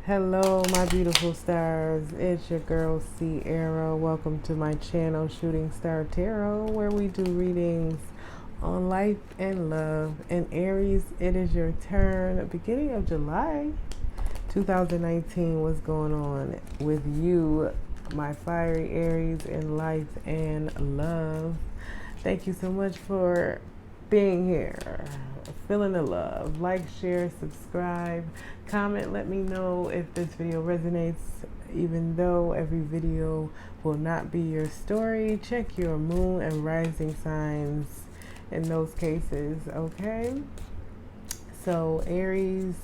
Hello, my beautiful stars. It's your girl Sierra. Welcome to my channel, Shooting Star Tarot, where we do readings on life and love. And Aries, it is your turn. Beginning of July 2019, what's going on with you, my fiery Aries, in life and love? Thank you so much for being here, feeling the love. Like, share, subscribe, comment. Let me know if this video resonates. Even though every video will not be your story, check your moon and rising signs in those cases, okay? So Aries,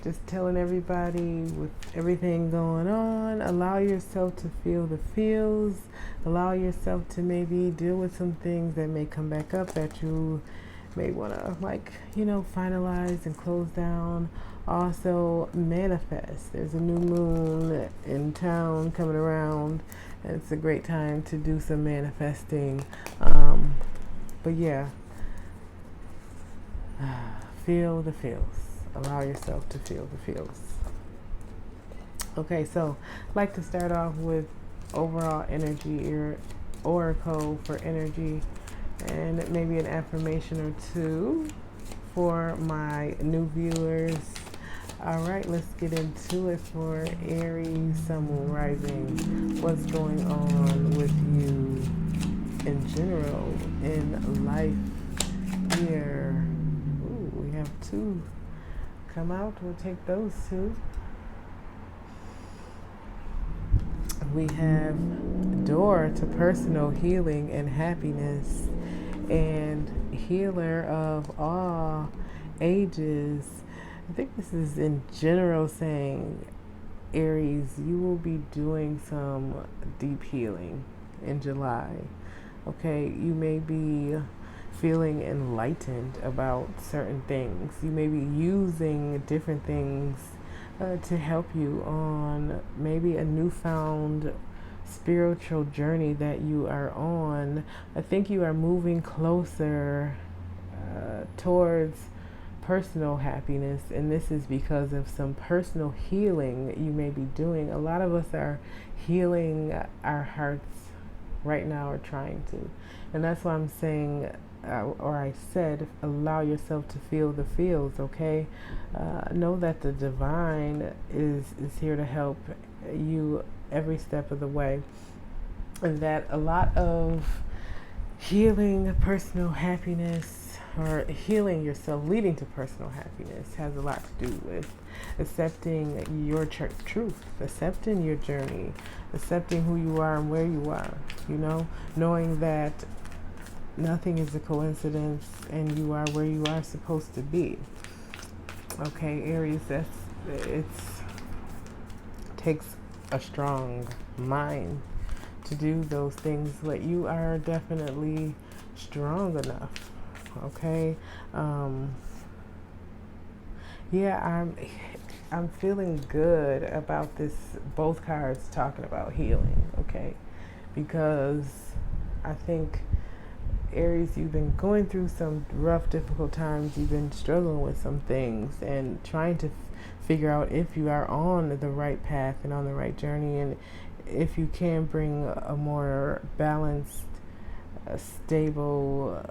just telling everybody with everything going on, allow yourself to feel the feels. Allow yourself to maybe deal with some things that may come back up that you may want to, finalize and close down. Also, manifest. There's a new moon in town coming around, and it's a great time to do some manifesting. But yeah, feel the feels. Allow yourself to feel the feels. Okay, so I'd like to start off with overall energy, your oracle for energy, and maybe an affirmation or two for my new viewers. All right, let's get into it for Aries, Sun, Moon, Rising. What's going on with you in general in life here? Ooh, we have two come out. We'll take those two. We have door to personal healing and happiness, and healer of all ages. I think this is in general saying, Aries, you will be doing some deep healing in July. Okay, you may be feeling enlightened about certain things. You may be using different things to help you on maybe a newfound spiritual journey that you are on. I think you are moving closer towards personal happiness, and this is because of some personal healing you may be doing. A lot of us are healing our hearts right now, or trying to, and that's why I'm saying, or I said, allow yourself to feel the feels, okay? Know that the divine is here to help you every step of the way, and that a lot of healing personal happiness, or healing yourself leading to personal happiness, has a lot to do with accepting your truth, accepting your journey, accepting who you are and where you are, knowing that nothing is a coincidence and you are where you are supposed to be. Okay, Aries, takes a strong mind to do those things, but you are definitely strong enough. Okay, I'm feeling good about this. Both cards talking about healing, okay, because I think, Aries, you've been going through some rough, difficult times. You've been struggling with some things and trying to figure out if you are on the right path and on the right journey, and if you can bring a more balanced, stable,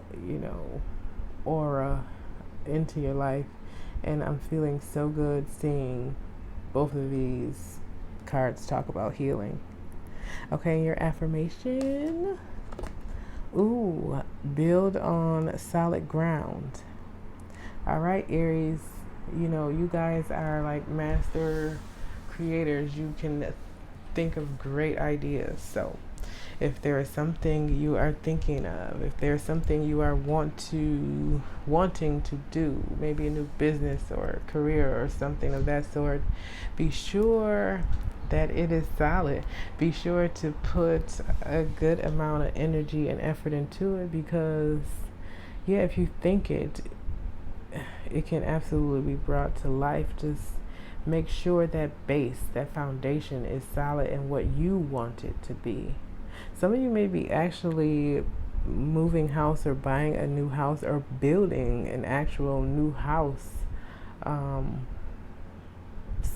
aura into your life. And I'm feeling so good seeing both of these cards talk about healing. Okay, your affirmation. Ooh, build on solid ground. All right, Aries, you guys are like master creators. You can think of great ideas. So if there is something you are thinking of, if there's something you are wanting to do, maybe a new business or career or something of that sort, be sure that it is solid. Be sure to put a good amount of energy and effort into it, because if you think it can absolutely be brought to life. Just make sure that base, that foundation is solid in what you want it to be. Some of you may be actually moving house or buying a new house or building an actual new house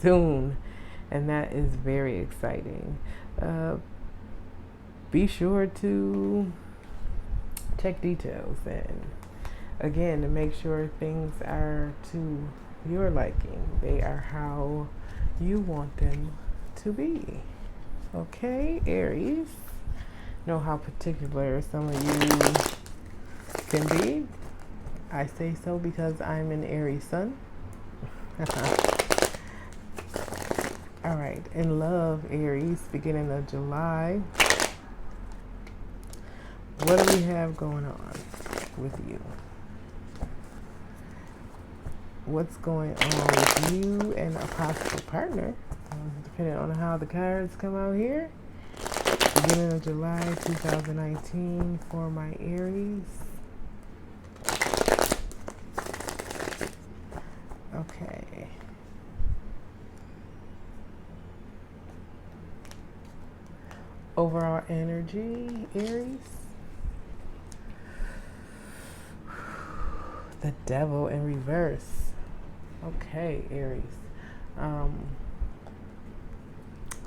soon, and that is very exciting. Be sure to check details, and again, to make sure things are to your liking. They are how you want them to be. Okay, Aries. Know how particular some of you can be. I say so because I'm an Aries sun. All right, in love, Aries, beginning of July. What do we have going on with you? What's going on with you and a possible partner? Depending on how the cards come out here. Beginning of July 2019 for my Aries. Okay. Overall energy, Aries. The Devil in reverse. Okay, Aries.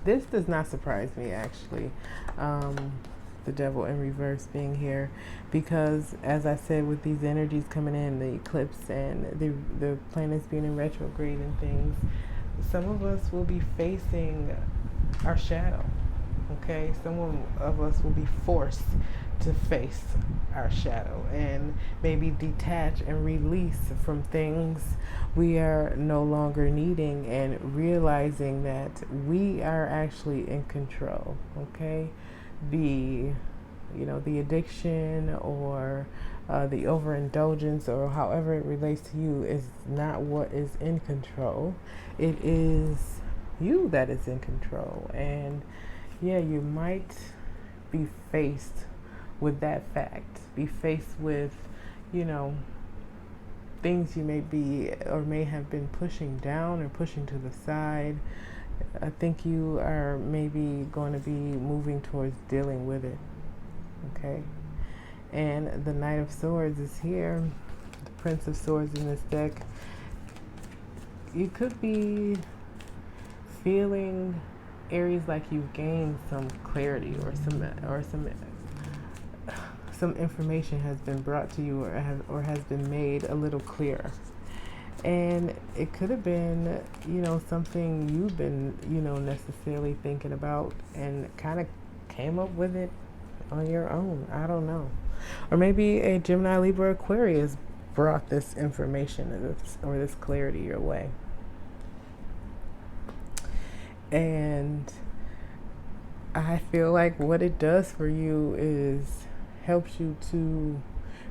This does not surprise me, actually. The Devil in reverse being here, because as I said, with these energies coming in, the eclipse and the planets being in retrograde and things, some of us will be facing our shadow. Okay, some of us will be forced to face our shadow and maybe detach and release from things we are no longer needing, and realizing that we are actually in control. Okay, the addiction or the overindulgence, or however it relates to you, is not what is in control. It is you that is in control. And yeah, you might be faced with that fact, be faced with, things you may be or may have been pushing down or pushing to the side. I think you are maybe going to be moving towards dealing with it. Okay. And the Knight of Swords is here, the Prince of Swords in this deck. You could be feeling, Aries, like you've gained some clarity, or some information has been brought to you, or has been made a little clearer. And it could have been, something you've been, necessarily thinking about and kind of came up with it on your own. I don't know. Or maybe a Gemini, Libra, Aquarius brought this information or this clarity your way. And I feel like what it does for you is helps you to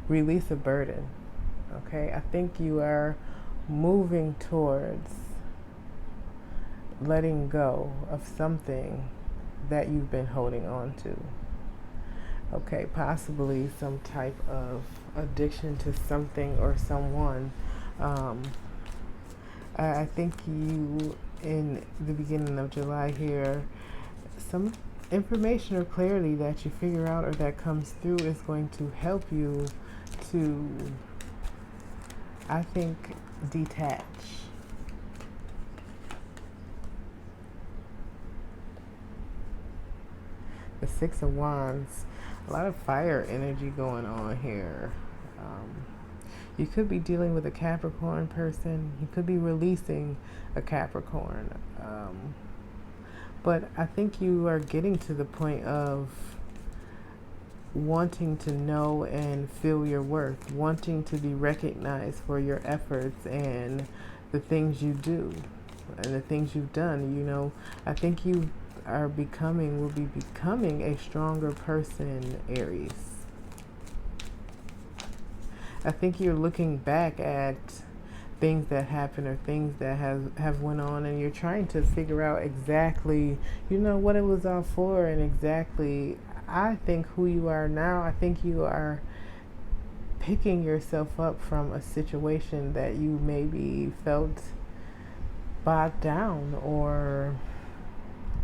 release a burden. Okay, I think you are moving towards letting go of something that you've been holding on to. Okay, possibly some type of addiction to something or someone. I think you, in the beginning of July here, some information or clarity that you figure out or that comes through is going to help you to, I think, detach. The Six of Wands, a lot of fire energy going on here. You could be dealing with a Capricorn person. You could be releasing a Capricorn. But I think you are getting to the point of wanting to know and feel your worth, wanting to be recognized for your efforts and the things you do and the things you've done. I think you will be becoming a stronger person, Aries. I think you're looking back at things that happen or things that have went on, and you're trying to figure out exactly, what it was all for, and exactly, I think, who you are now. I think you are picking yourself up from a situation that you maybe felt bogged down or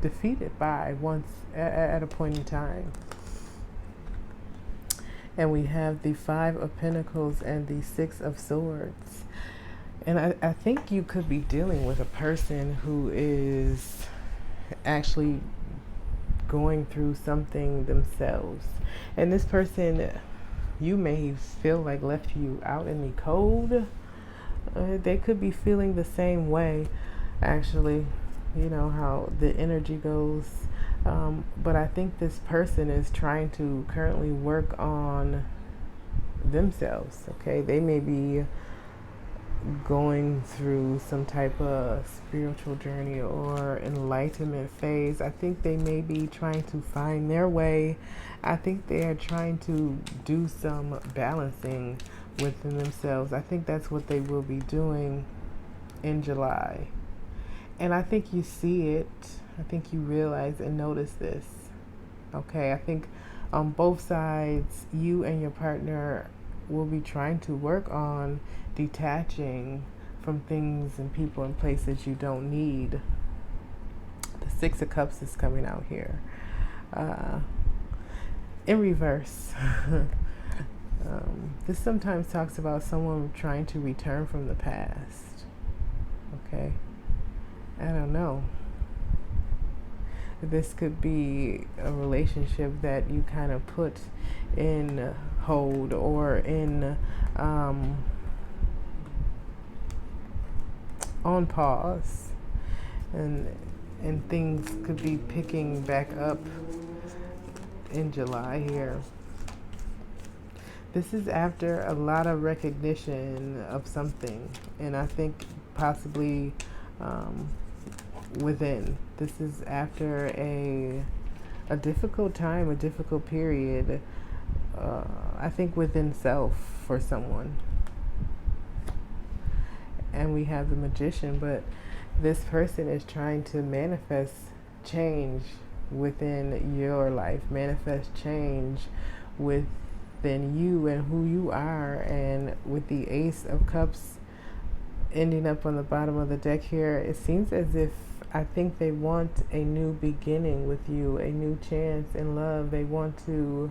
defeated by once at a point in time. And we have the Five of Pentacles and the Six of Swords. And I think you could be dealing with a person who is actually going through something themselves. And this person, you may feel like left you out in the cold. They could be feeling the same way, actually. You know how the energy goes. But I think this person is trying to currently work on themselves, okay? They may be going through some type of spiritual journey or enlightenment phase. I think they may be trying to find their way. I think they are trying to do some balancing within themselves. I think that's what they will be doing in July. And I think you see it. I think you realize and notice this. Okay, I think on both sides, you and your partner will be trying to work on detaching from things and people and places you don't need. The Six of Cups is coming out here. In reverse. This sometimes talks about someone trying to return from the past. Okay? I don't know. This could be a relationship that you kind of put in hold or in on pause, and things could be picking back up in July here. This is after a lot of recognition of something, and I think possibly within. This is after a difficult time, a difficult period, I think within self for someone. And we have the Magician, but this person is trying to manifest change within your life, manifest change within you and who you are. And with the Ace of Cups ending up on the bottom of the deck here, it seems as if I think they want a new beginning with you, a new chance in love. They want to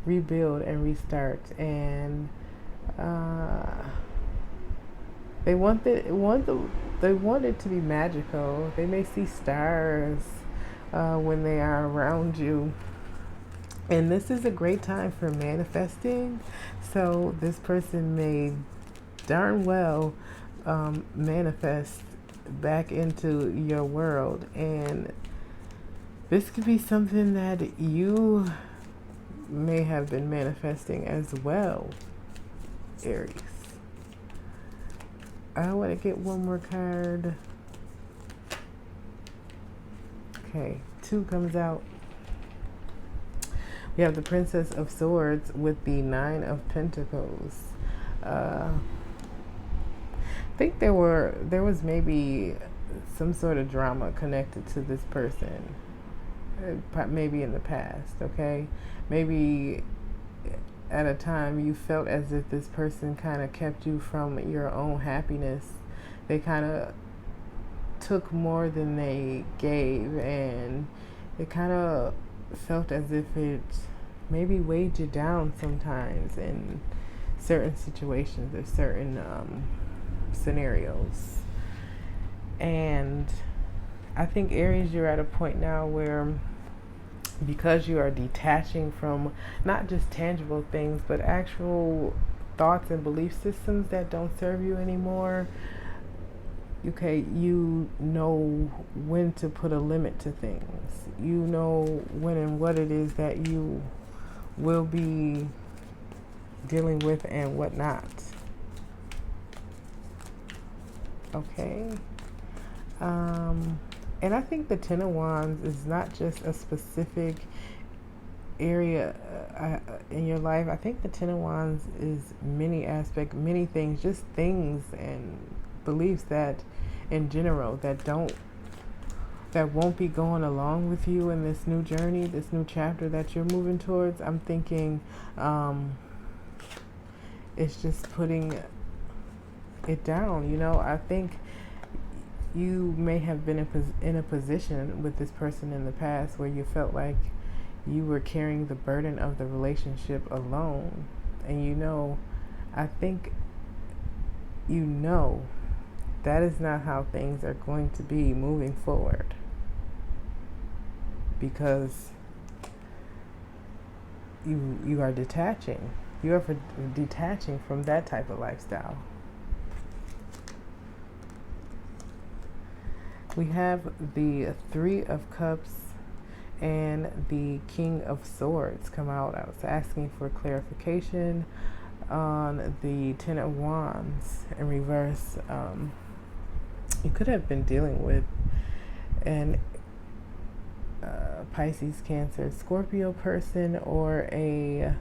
rebuild and restart, and they want it to be magical. They may see stars when they are around you. And this is a great time for manifesting. So this person may darn well manifest back into your world. And this could be something that you may have been manifesting as well, Aries. I want to get one more card. Okay, 2 comes out. We have the Princess of Swords with the 9 of Pentacles. I think there was maybe some sort of drama connected to this person, maybe in the past. Okay, maybe at a time you felt as if this person kind of kept you from your own happiness. They kind of took more than they gave, and it kind of felt as if it maybe weighed you down sometimes in certain situations or certain scenarios. And I think, Aries, you're at a point now where, because you are detaching from not just tangible things, but actual thoughts and belief systems that don't serve you anymore, okay, you know when to put a limit to things. You know when and what it is that you will be dealing with and what not. Okay. And I think the Ten of Wands is not just a specific area in your life. I think the Ten of Wands is many aspects, many things, just things and beliefs that in general that won't be going along with you in this new journey, this new chapter that you're moving towards. I'm thinking it's just putting it down. You know, I think you may have been in a position with this person in the past where you felt like you were carrying the burden of the relationship alone. And you know, I think you know that is not how things are going to be moving forward, because you are detaching. You are detaching from that type of lifestyle. We have the Three of Cups and the King of Swords come out. I was asking for clarification on the Ten of Wands in reverse. You could have been dealing with an Pisces, Cancer, Scorpio person, or a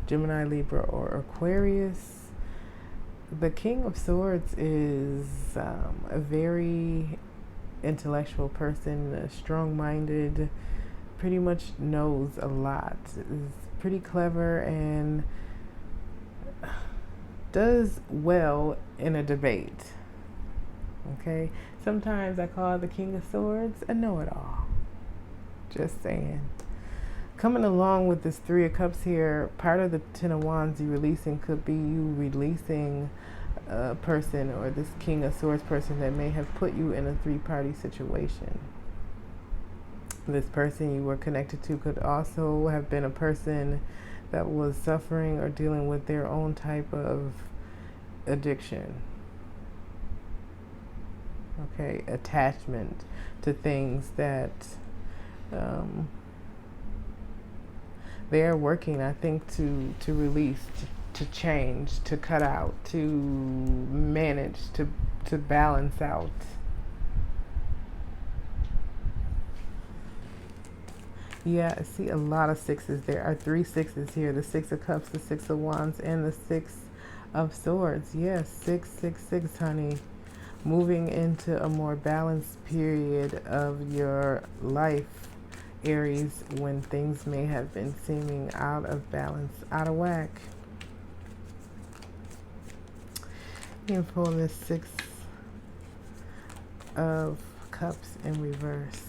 Gemini, Libra, or Aquarius. The King of Swords is a very intellectual person, strong-minded, pretty much knows a lot, is pretty clever, and does well in a debate. Okay? Sometimes I call the King of Swords a know-it-all. Just saying. Coming along with this Three of Cups here, part of the Ten of Wands you releasing could be you releasing a person, or this King of Swords person that may have put you in a three-party situation. This person you were connected to could also have been a person that was suffering or dealing with their own type of addiction. Okay, attachment to things that they are working, I think, to release, to change, to cut out, to manage, to balance out. Yeah, I see a lot of sixes. There are 3 sixes here. The Six of Cups, the Six of Wands, and the Six of Swords. Yes, 666, honey. Moving into a more balanced period of your life, Aries, when things may have been seeming out of balance, out of whack. You can pull this Six of Cups in reverse.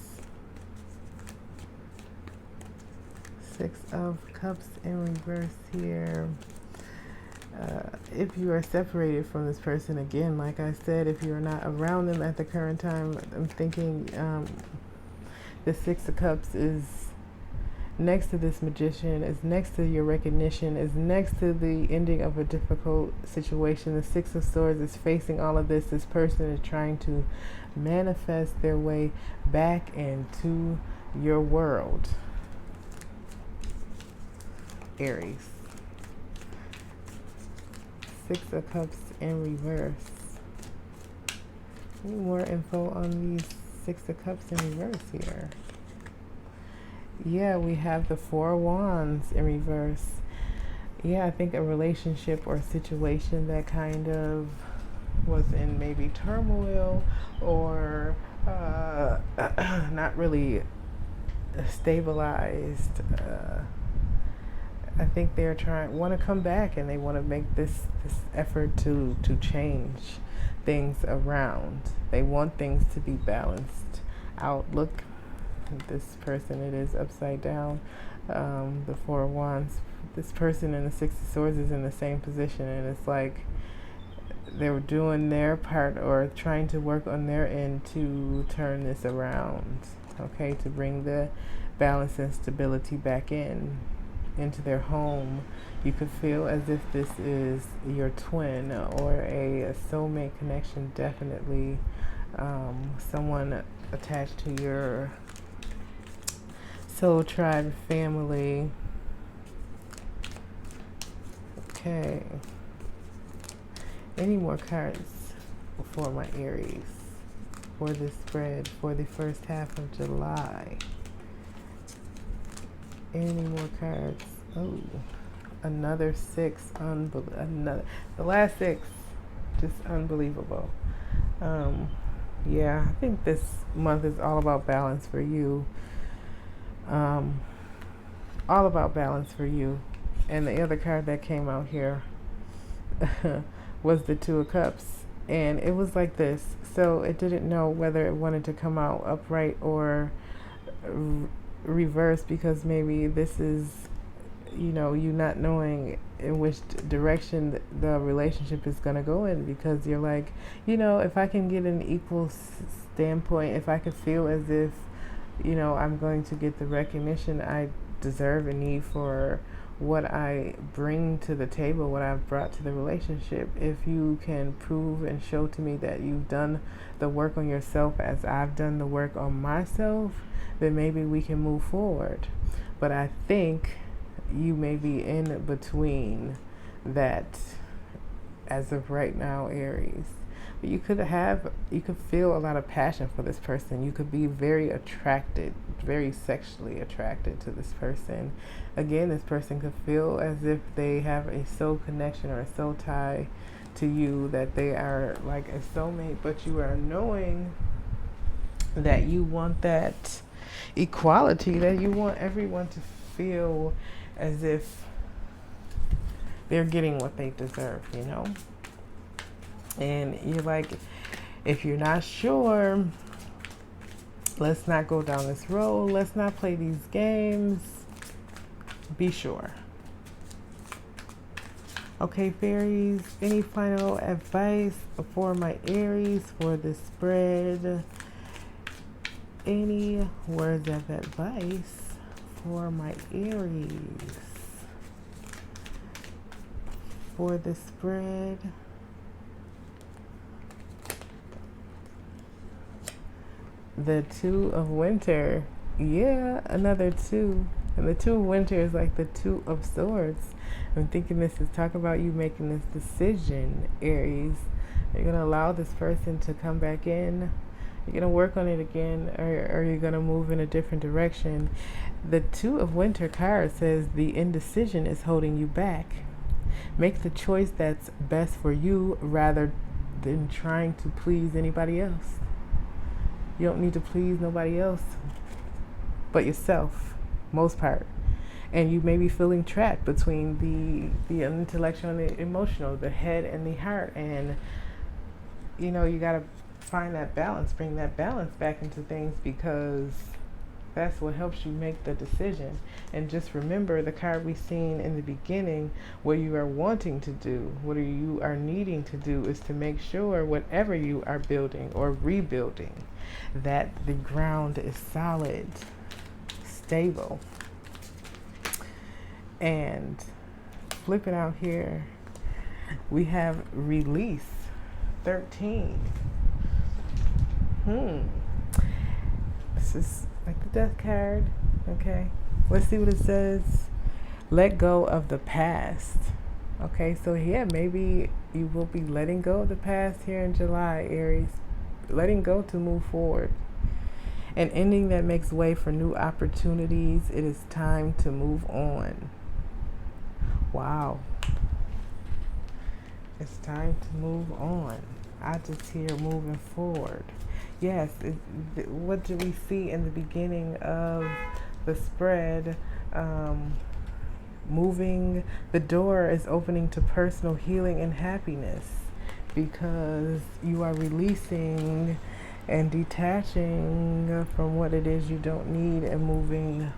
Six of Cups in reverse here. If you are separated from this person, again, like I said, if you are not around them at the current time, I'm thinking the Six of Cups is next to this Magician, is next to your recognition, is next to the ending of a difficult situation. The Six of Swords is facing all of this. This person is trying to manifest their way back into your world, Aries. Six of Cups in reverse. Any more info on these Six of Cups in reverse here? Yeah, we have the Four of Wands in reverse. Yeah, I think a relationship or situation that kind of was in maybe turmoil, or not really stabilized. I think they're want to come back, and they want to make this effort to change things around. They want things to be balanced out. Look, this person, it is upside down. The Four of Wands. This person in the Six of Swords is in the same position, and it's like they were doing their part, or trying to work on their end to turn this around. Okay, to bring the balance and stability back into their home. You could feel as if this is your twin, or a soulmate connection. Definitely someone attached to your soul tribe family. Okay, any more cards for my Aries for this spread for the first half of July? Any more cards? Oh, another 6. The last 6, just unbelievable. Yeah, I think this month is all about balance for you. All about balance for you. And the other card that came out here was the Two of Cups, and it was like this. So it didn't know whether it wanted to come out upright or reverse, because maybe this is you not knowing in which direction the relationship is going to go in, because you're like, if I can get an equal standpoint, if I can feel as if, I'm going to get the recognition I deserve and need for what I bring to the table, what I've brought to the relationship. If you can prove and show to me that you've done the work on yourself as I've done the work on myself, then maybe we can move forward. But I think you may be in between that as of right now, Aries. But you could feel a lot of passion for this person. You could be very attracted, very sexually attracted to this person. Again, this person could feel as if they have a soul connection or a soul tie to you, that they are like a soulmate, but you are knowing that you want that equality, that you want everyone to feel as if they're getting what they deserve, And you're like, if you're not sure, let's not go down this road. Let's not play these games. Be sure. Okay, fairies, any final advice for my Aries for the spread? Any words of advice for my Aries for the spread? The Two of Winter. Yeah, another two. And the Two of Winter is like the Two of Swords. I'm thinking this is talk about you making this decision, Aries. You're going to allow this person to come back in. You're going to work on it again, or you're going to move in a different direction. The Two of Winter card says the indecision is holding you back. Make the choice that's best for you rather than trying to please anybody else. You don't need to please nobody else but yourself, most part. And you may be feeling trapped between the intellectual and the emotional, the head and the heart. And, you got to find that balance, bring that balance back into things, because that's what helps you make the decision. And just remember the card we seen in the beginning, what you are wanting to do, what you are needing to do is to make sure whatever you are building or rebuilding, that the ground is solid, stable. And flipping out here, we have release 13. This is like the death card. Okay, let's see what it says. Let go of the past. Okay, so yeah, maybe you will be letting go of the past here in July, Aries. Letting go to move forward. An ending that makes way for new opportunities. It is time to move on. Wow. It's time to move on. I just hear moving forward. Yes, what do we see in the beginning of the spread? Moving, the door is opening to personal healing and happiness, because you are releasing and detaching from what it is you don't need and moving.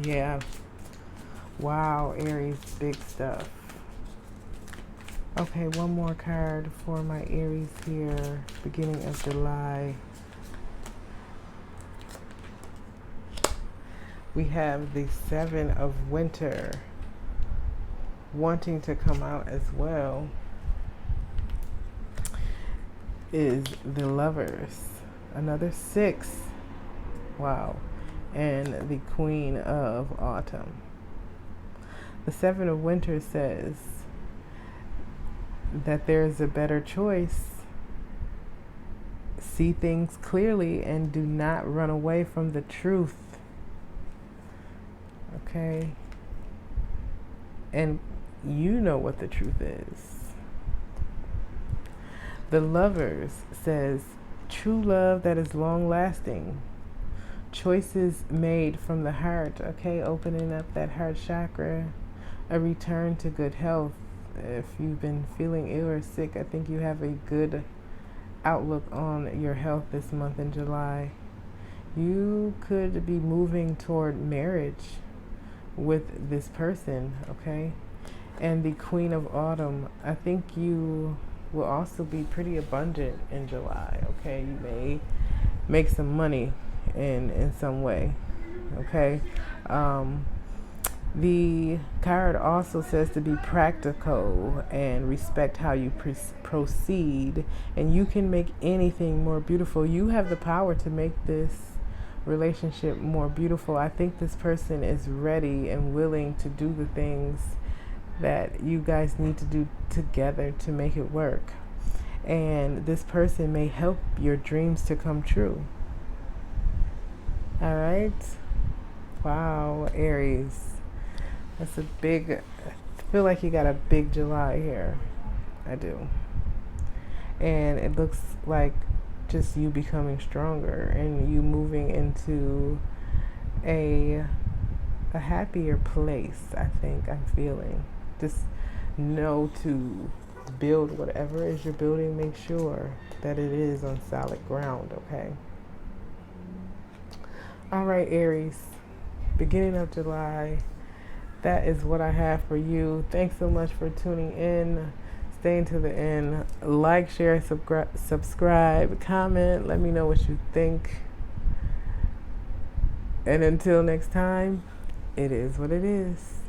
Yeah. Wow, Aries, big stuff. Okay, one more card for my Aries here, beginning of July. We have the Seven of Winter wanting to come out as well. Is the Lovers. Another 6. Wow. And the Queen of Autumn. The Seven of Winter says that there's a better choice. See things clearly and do not run away from the truth. Okay? And you know what the truth is. The Lovers says true love that is long lasting. Choices made from the heart. Okay? Opening up that heart chakra. A return to good health. If you've been feeling ill or sick, I think you have a good outlook on your health this month in July. You could be moving toward marriage with this person, okay? And the Queen of Autumn, I think you will also be pretty abundant in July, okay? You may make some money in some way, okay? The card also says to be practical and respect how you proceed, and you can make anything more beautiful. You have the power to make this relationship more beautiful. I think this person is ready and willing to do the things that you guys need to do together to make it work. And this person may help your dreams to come true. All right. Wow, Aries. That's a big, I feel like you got a big July here. I do. And it looks like just you becoming stronger and you moving into a happier place, I think I'm feeling. Just know to build whatever it is you're building, make sure that it is on solid ground, okay? All right, Aries, beginning of July, that is what I have for you. Thanks so much for tuning in, staying to the end. Like, share, subscribe, comment, let me know what you think. And until next time, it is what it is.